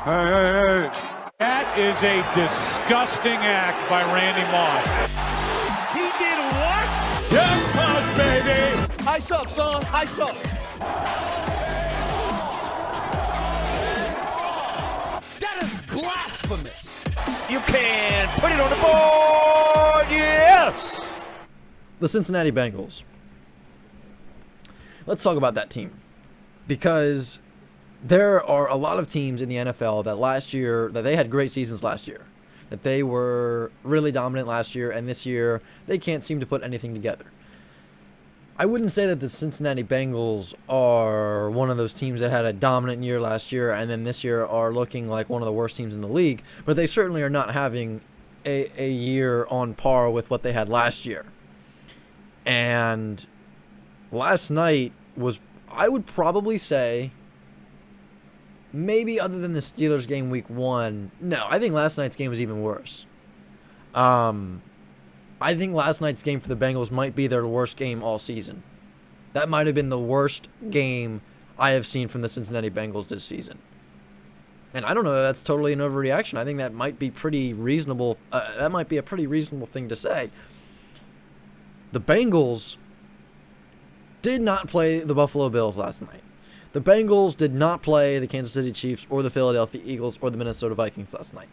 Hey. That is a disgusting act by Randy Moss. He did what? Jackpot, baby! Ice up, son. Ice up. That is blasphemous. You can put it on the board. Yes. The Cincinnati Bengals. Let's talk about that team. Because there are a lot of teams in the NFL that they had great seasons last year. That they were really dominant last year, and this year they can't seem to put anything together. I wouldn't say that the Cincinnati Bengals are one of those teams that had a dominant year last year and then this year are looking like one of the worst teams in the league, but they certainly are not having a year on par with what they had last year. And last night was, I would probably say, maybe other than the Steelers game week 1, no, I think last night's game was even worse. I think last night's game for the Bengals might be their worst game all season. That might have been the worst game I have seen from the Cincinnati Bengals this season. And I don't know that that's totally an overreaction. I think that might be pretty reasonable. That might be a pretty reasonable thing to say. The Bengals did not play the Buffalo Bills last night. The Bengals did not play the Kansas City Chiefs or the Philadelphia Eagles or the Minnesota Vikings last night.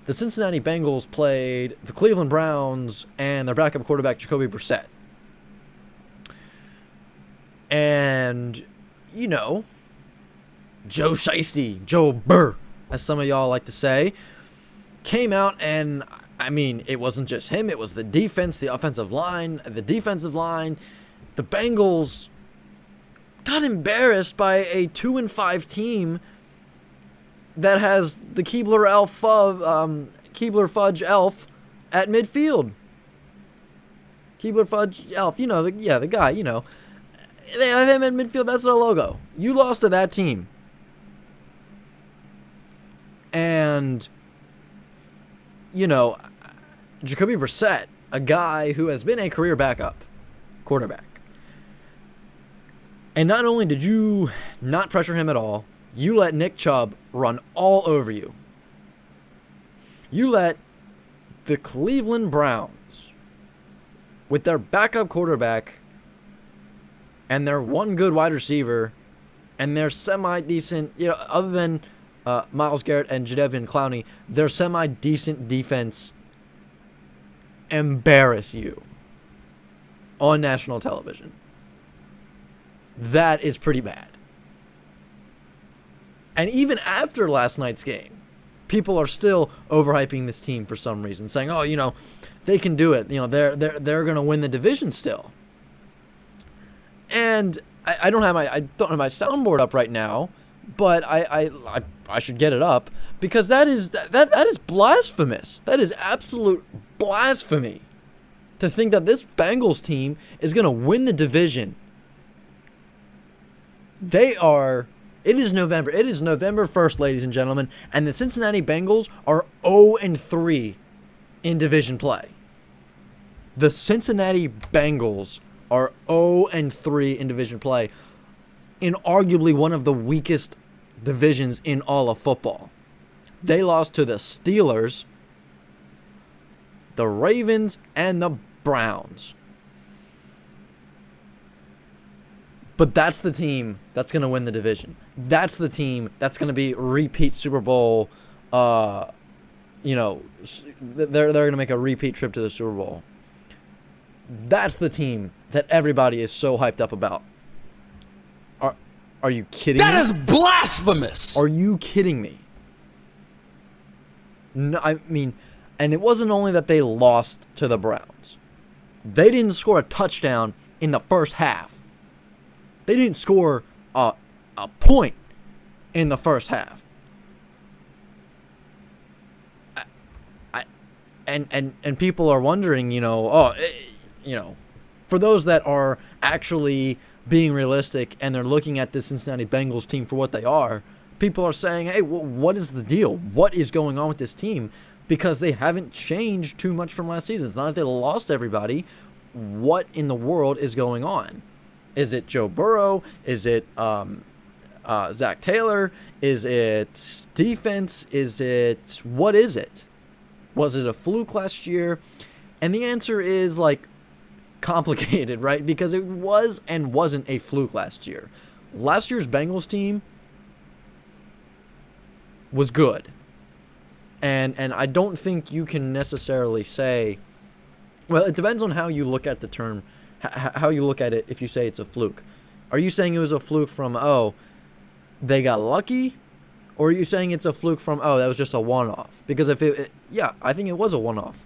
The Cincinnati Bengals played the Cleveland Browns and their backup quarterback, Jacoby Brissett. And, you know, Joe Shiesty, Joe Burr, as some of y'all like to say, came out and, I mean, it wasn't just him. It was the defense, the offensive line, the defensive line. The Bengals got embarrassed by a 2-5 team that has the Keebler Fudge Elf at midfield. Keebler Fudge Elf, you know, the guy, you know. They have him at midfield, that's their logo. You lost to that team. And, you know, Jacoby Brissett, a guy who has been a career backup quarterback. And not only did you not pressure him at all, you let Nick Chubb run all over you. You let the Cleveland Browns, with their backup quarterback and their one good wide receiver and their semi-decent, you know, other than Myles Garrett and Jadeveon Clowney, their semi-decent defense embarrass you on national television. That is pretty bad. And even after last night's game, people are still overhyping this team for some reason, saying, "Oh, you know, they can do it. You know, they're going to win the division still." And I don't have my soundboard up right now, but I should get it up because that is blasphemous. That is absolute blasphemy to think that this Bengals team is going to win the division. It is November. It is November 1st, ladies and gentlemen, and the Cincinnati Bengals are 0-3 in division play. The Cincinnati Bengals are 0-3 in division play in arguably one of the weakest divisions in all of football. They lost to the Steelers, the Ravens, and the Browns. But that's the team that's going to win the division. That's the team that's going to be repeat Super Bowl. You know, they're going to make a repeat trip to the Super Bowl. That's the team that everybody is so hyped up about. Are you kidding me? That is blasphemous. Are you kidding me? No, I mean, and it wasn't only that they lost to the Browns. They didn't score a touchdown in the first half. They didn't score a point in the first half. And people are wondering, you know, for those that are actually being realistic and they're looking at the Cincinnati Bengals team for what they are, people are saying, hey, what is the deal? What is going on with this team? Because they haven't changed too much from last season. It's not that they lost everybody. What in the world is going on? Is it Joe Burrow? Is it Zach Taylor? Is it defense? What is it? Was it a fluke last year? And the answer is like complicated, right? Because it was and wasn't a fluke last year. Last year's Bengals team was good. And I don't think you can necessarily say, well, it depends on how you look at the term, how you look at it if you say it's a fluke. Are you saying it was a fluke from, they got lucky? Or are you saying it's a fluke from, that was just a one-off? Because I think it was a one-off.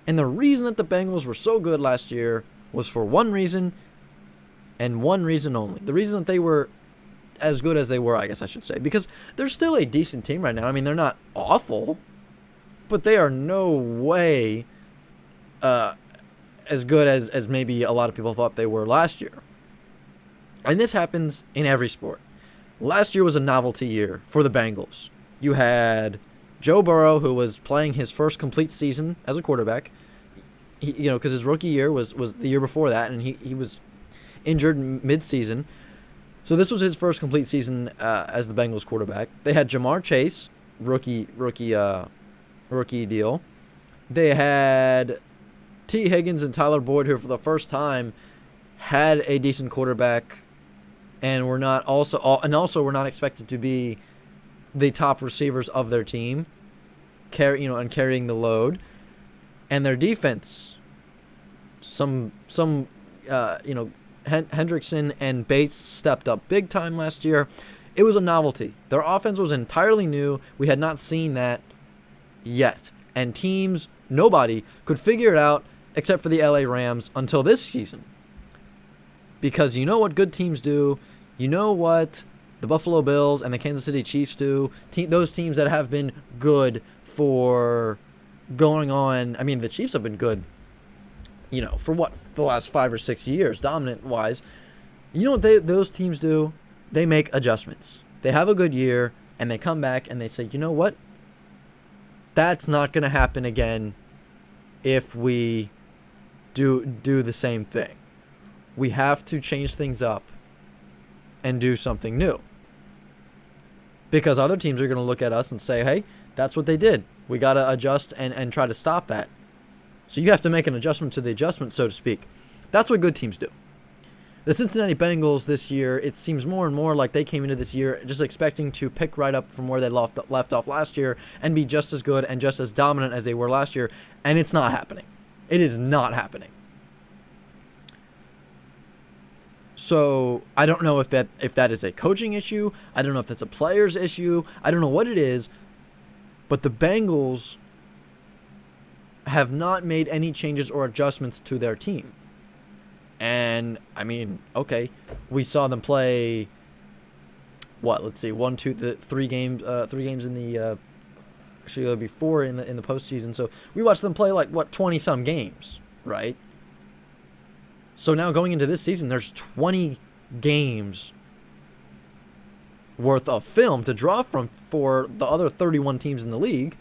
And the reason that the Bengals were so good last year was for one reason and one reason only. The reason that they were as good as they were, I guess I should say. Because they're still a decent team right now. I mean, they're not awful, but they are no way as good as maybe a lot of people thought they were last year. And this happens in every sport. Last year was a novelty year for the Bengals. You had Joe Burrow, who was playing his first complete season as a quarterback. Because his rookie year was the year before that, and he was injured mid-season. So this was his first complete season as the Bengals quarterback. They had Jamar Chase, rookie deal. They had T. Higgins and Tyler Boyd, who for the first time had a decent quarterback, and were not were not expected to be the top receivers of their team, and carrying the load. And their defense, Hendrickson and Bates stepped up big time last year. It was a novelty. Their offense was entirely new. We had not seen that yet. And nobody could figure it out except for the LA Rams until this season. Because you know what good teams do. You know what the Buffalo Bills and the Kansas City Chiefs do. Those teams that have been good for going on. I mean, the Chiefs have been good, for the last 5 or 6 years, dominant-wise. You know what those teams do? They make adjustments. They have a good year, and they come back, and they say, you know what? That's not going to happen again if we do the same thing. We have to change things up and do something new. Because other teams are going to look at us and say, hey, that's what they did. We got to adjust and try to stop that. So you have to make an adjustment to the adjustment, so to speak. That's what good teams do. The Cincinnati Bengals this year, it seems more and more like they came into this year just expecting to pick right up from where they left off last year and be just as good and just as dominant as they were last year, and it's not happening. It is not happening. So I don't know if that is a coaching issue. I don't know if that's a player's issue. I don't know what it is. But the Bengals have not made any changes or adjustments to their team. And, I mean, okay, we saw them play, let's see, 3 games in the, actually it'll be 4 in the postseason. So we watched them play 20-some games, right? So now going into this season, there's 20 games worth of film to draw from for the other 31 teams in the league.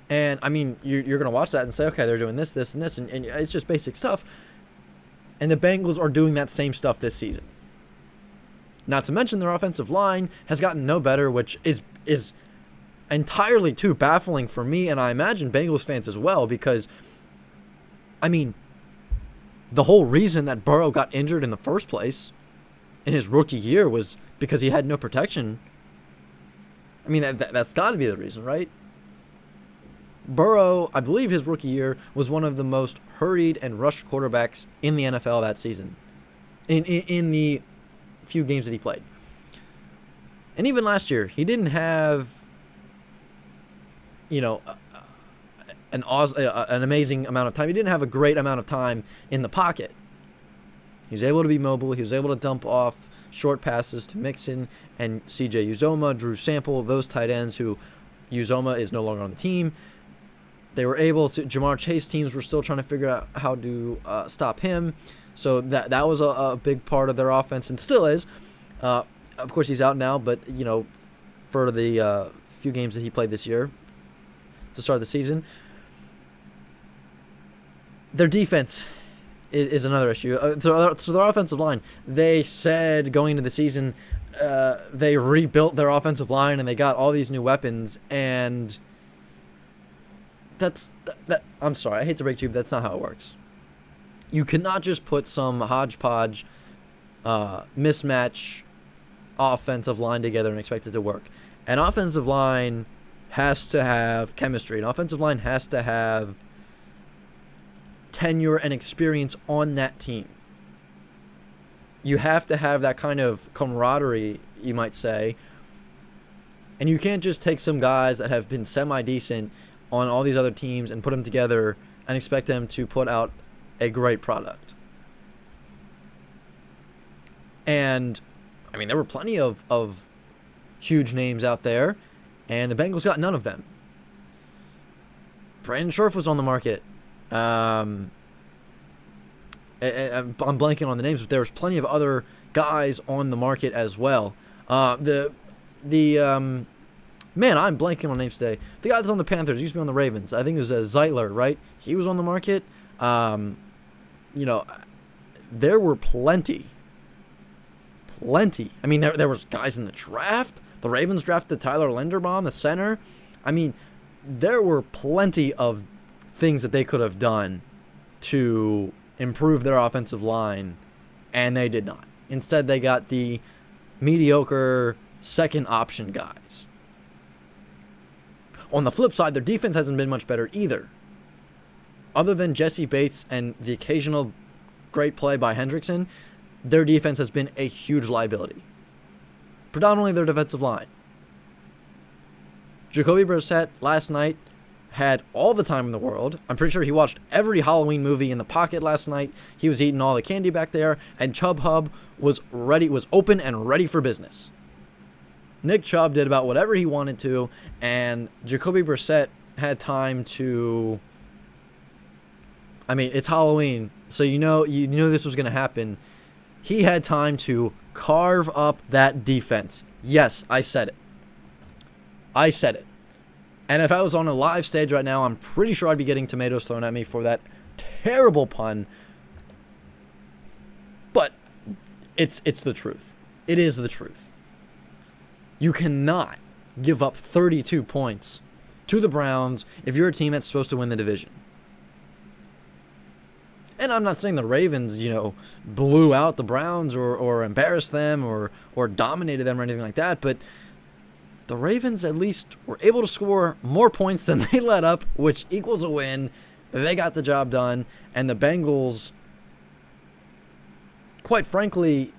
And, I mean, you're going to watch that and say, okay, they're doing this, this, and this, and it's just basic stuff. And the Bengals are doing that same stuff this season. Not to mention their offensive line has gotten no better, which is entirely too baffling for me, and I imagine Bengals fans as well, because, I mean, the whole reason that Burrow got injured in the first place in his rookie year was because he had no protection. I mean, that's got to be the reason, right? Burrow, I believe his rookie year was one of the most hurried and rushed quarterbacks in the NFL that season, in the few games that he played. And even last year, he didn't have, an amazing amount of time. He didn't have a great amount of time in the pocket. He was able to be mobile. He was able to dump off short passes to Mixon and C.J. Uzomah, Drew Sample, those tight ends who Uzomah is no longer on the team. They were able to. Jamar Chase teams were still trying to figure out how to stop him. So that was a big part of their offense and still is. Of course, he's out now, but, for the few games that he played this year to start the season, their defense is another issue. So their offensive line, they said going into the season, they rebuilt their offensive line and they got all these new weapons, and that. I'm sorry, I hate to break to you, but that's not how it works. You cannot just put some hodgepodge, mismatch offensive line together and expect it to work. An offensive line has to have chemistry. An offensive line has to have tenure and experience on that team. You have to have that kind of camaraderie, you might say. And you can't just take some guys that have been semi-decent on all these other teams and put them together and expect them to put out a great product. And, I mean, there were plenty of huge names out there, and the Bengals got none of them. Brandon Scherf was on the market. I'm blanking on the names, but there was plenty of other guys on the market as well. Man, I'm blanking on names today. The guy that's on the Panthers used to be on the Ravens. I think it was Zeitler, right? He was on the market. There were plenty. I mean, there was guys in the draft. The Ravens drafted Tyler Linderbaum, the center. I mean, there were plenty of things that they could have done to improve their offensive line, and they did not. Instead, they got the mediocre second option guys. On the flip side, their defense hasn't been much better either. Other than Jesse Bates and the occasional great play by Hendrickson, their defense has been a huge liability. Predominantly their defensive line. Jacoby Brissett last night had all the time in the world. I'm pretty sure he watched every Halloween movie in the pocket last night. He was eating all the candy back there, and Chubb Hub was open and ready for business. Nick Chubb did about whatever he wanted to, and Jacoby Brissett had time to... I mean, it's Halloween, so you know this was going to happen. He had time to carve up that defense. Yes, I said it. And if I was on a live stage right now, I'm pretty sure I'd be getting tomatoes thrown at me for that terrible pun. But it's the truth. It is the truth. You cannot give up 32 points to the Browns if you're a team that's supposed to win the division. And I'm not saying the Ravens, blew out the Browns or embarrassed them or dominated them or anything like that, but the Ravens at least were able to score more points than they let up, which equals a win. They got the job done, and the Bengals, quite frankly,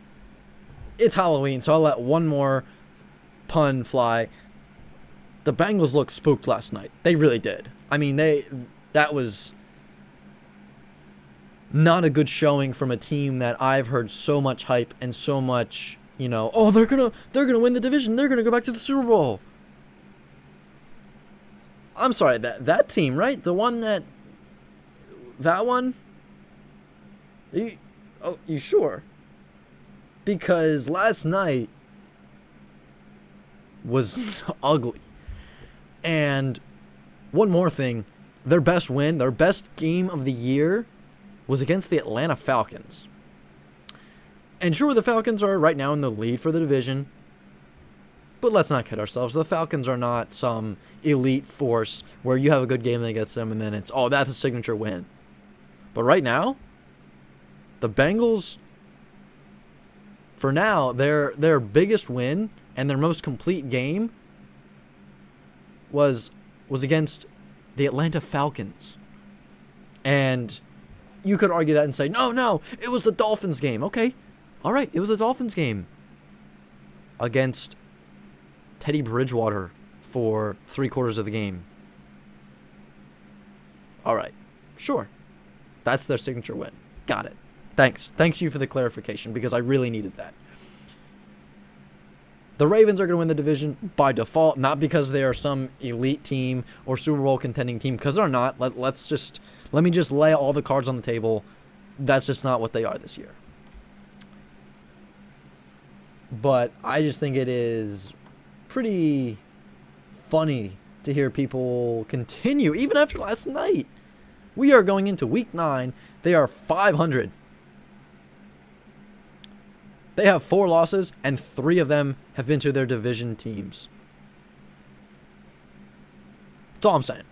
it's Halloween, so I'll let one more pun fly. The Bengals looked spooked last night. They really did. I mean, that was not a good showing from a team that I've heard so much hype and so much, they're gonna win the division. They're gonna go back to the Super Bowl. I'm sorry, that team, right? The one that one? You sure? Because last night was ugly. And one more thing, their best win, their best game of the year was against the Atlanta Falcons. And sure, the Falcons are right now in the lead for the division, but let's not kid ourselves. The Falcons are not some elite force where you have a good game against them and then it's, that's a signature win. But right now, the Bengals, for now, their biggest win and their most complete game was against the Atlanta Falcons. And you could argue that and say, no, it was the Dolphins game. Okay, all right, it was the Dolphins game against Teddy Bridgewater for 3/4 of the game. All right, sure. That's their signature win. Got it. Thanks you for the clarification, because I really needed that. The Ravens are going to win the division by default, not because they are some elite team or Super Bowl contending team, because they're not. Let me just lay all the cards on the table. That's just not what they are this year. But I just think it is pretty funny to hear people continue, even after last night. We are going into week 9. They are 500. They have 4 losses, and 3 of them have been to their division teams. That's all I'm saying.